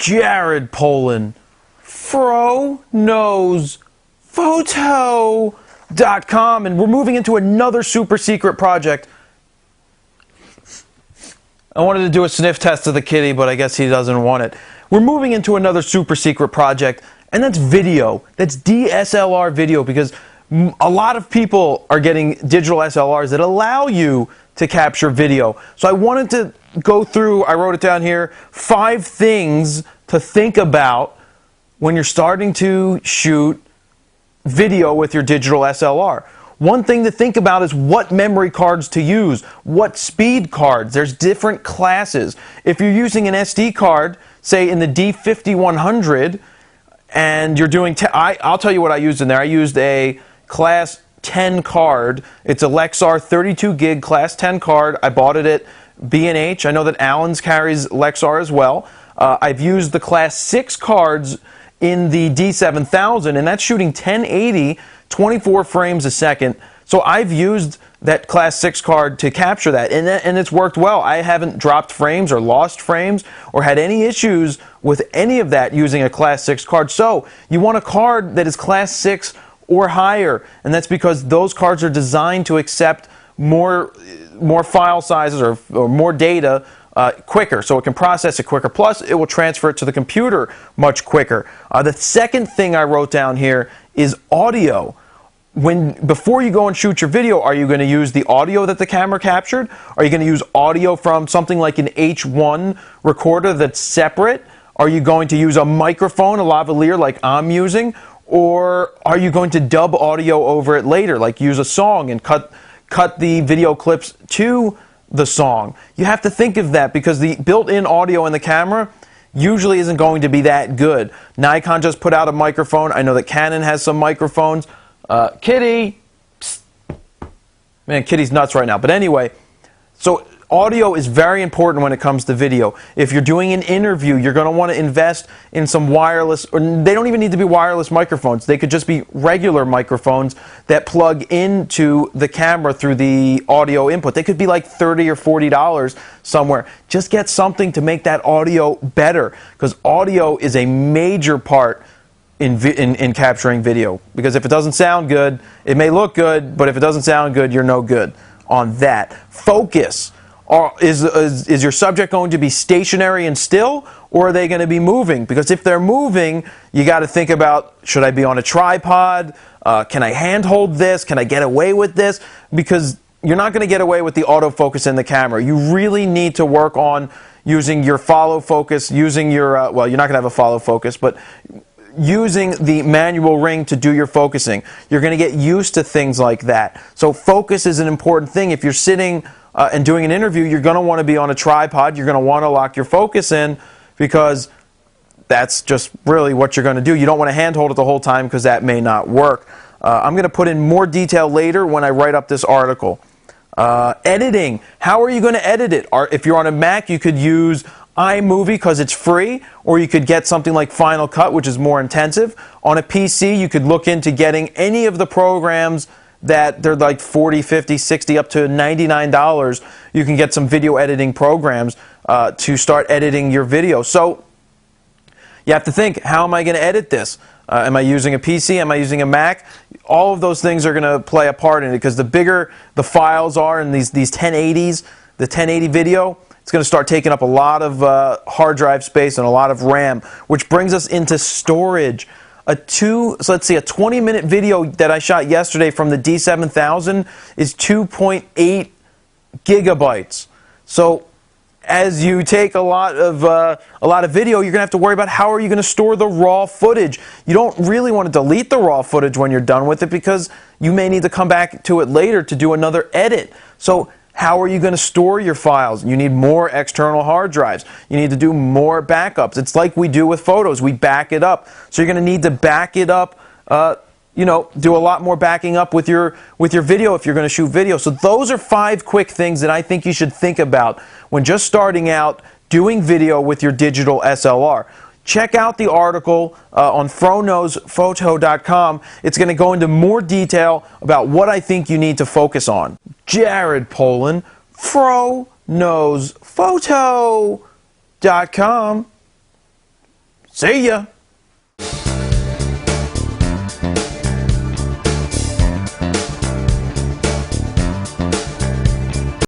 Jared Polin, FroKnowsPhoto.com, and we're moving into another super secret project. I wanted to do a sniff test of the kitty, but I guess he doesn't want it. We're moving into another super secret project, and that's video. That's DSLR video, because a lot of people are getting digital SLRs that allow you to capture video. So I wanted to go through, I wrote it down here, 5 things to think about when you're starting to shoot video with your digital SLR. One thing to think about is what memory cards to use, what speed cards. There's different classes. If you're using an SD card, say in the D5100, and you're doing, I'll tell you what I used in there. I used a class 10 card. It's a Lexar 32 gig class 10 card. I bought it at B&H. I know that Allen's carries Lexar as well. I've used the class 6 cards in the D7000, and that's shooting 1080, 24 frames a second. So I've used that class 6 card to capture that, and it's worked well. I haven't dropped frames or lost frames or had any issues with any of that using a class 6 card. So you want a card that is class 6 or higher, and that's because those cards are designed to accept more file sizes or more data quicker, so it can process it quicker. Plus, it will transfer it to the computer much quicker. The second thing I wrote down here is audio. Before you go and shoot your video, are you going to use the audio that the camera captured? Are you going to use audio from something like an H1 recorder that's separate? Are you going to use a microphone, a lavalier like I'm using? Or are you going to dub audio over it later, like use a song and cut the video clips to the song? You have to think of that, because the built-in audio in the camera usually isn't going to be that good. Nikon just put out a microphone. I know that Canon has some microphones. Kitty! Psst. Man, Kitty's nuts right now. But anyway, so audio is very important when it comes to video. If you're doing an interview, you're going to want to invest in some wireless, or they don't even need to be wireless microphones. They could just be regular microphones that plug into the camera through the audio input. They could be like $30 or $40 somewhere. Just get something to make that audio better, because audio is a major part in capturing video. Because if it doesn't sound good, it may look good, but if it doesn't sound good, you're no good on that. Focus. Is your subject going to be stationary and still, or are they going to be moving? Because if they're moving, you got to think about, should I be on a tripod? Can I handhold this? Can I get away with this? Because you're not going to get away with the autofocus in the camera. You really need to work on using your follow focus, using your, well, you're not going to have a follow focus, but using the manual ring to do your focusing. You're going to get used to things like that. So focus is an important thing. If you're sitting and doing an interview, you're going to want to be on a tripod. You're going to want to lock your focus in, because that's just really what you're going to do. You don't want to handhold it the whole time, because that may not work. I'm going to put in more detail later when I write up this article. Editing. How are you going to edit it? If you're on a Mac, you could use iMovie because it's free, or you could get something like Final Cut, which is more intensive. On a PC, you could look into getting any of the programs that they're like $40, $50, $60, up to $99. You can get some video editing programs to start editing your video. So you have to think, how am I going to edit this? Am I using a PC? Am I using a Mac? All of those things are going to play a part in it, because the bigger the files are in these 1080s, the 1080 video, it's going to start taking up a lot of hard drive space and a lot of RAM, which brings us into storage. So let's see, a 20-minute video that I shot yesterday from the D7000 is 2.8 gigabytes. So as you take a lot of video, you're going to have to worry about how are you going to store the raw footage. You don't really want to delete the raw footage when you're done with it, because you may need to come back to it later to do another edit. So how are you going to store your files? You need more external hard drives. You need to do more backups. It's like we do with photos. We back it up. So you're going to need to back it up, do a lot more backing up with your video if you're going to shoot video. So those are 5 quick things that I think you should think about when just starting out doing video with your digital SLR. Check out the article on FroKnowsPhoto.com. It's going to go into more detail about what I think you need to focus on. Jared Polin, FroKnowsPhoto.com. See ya!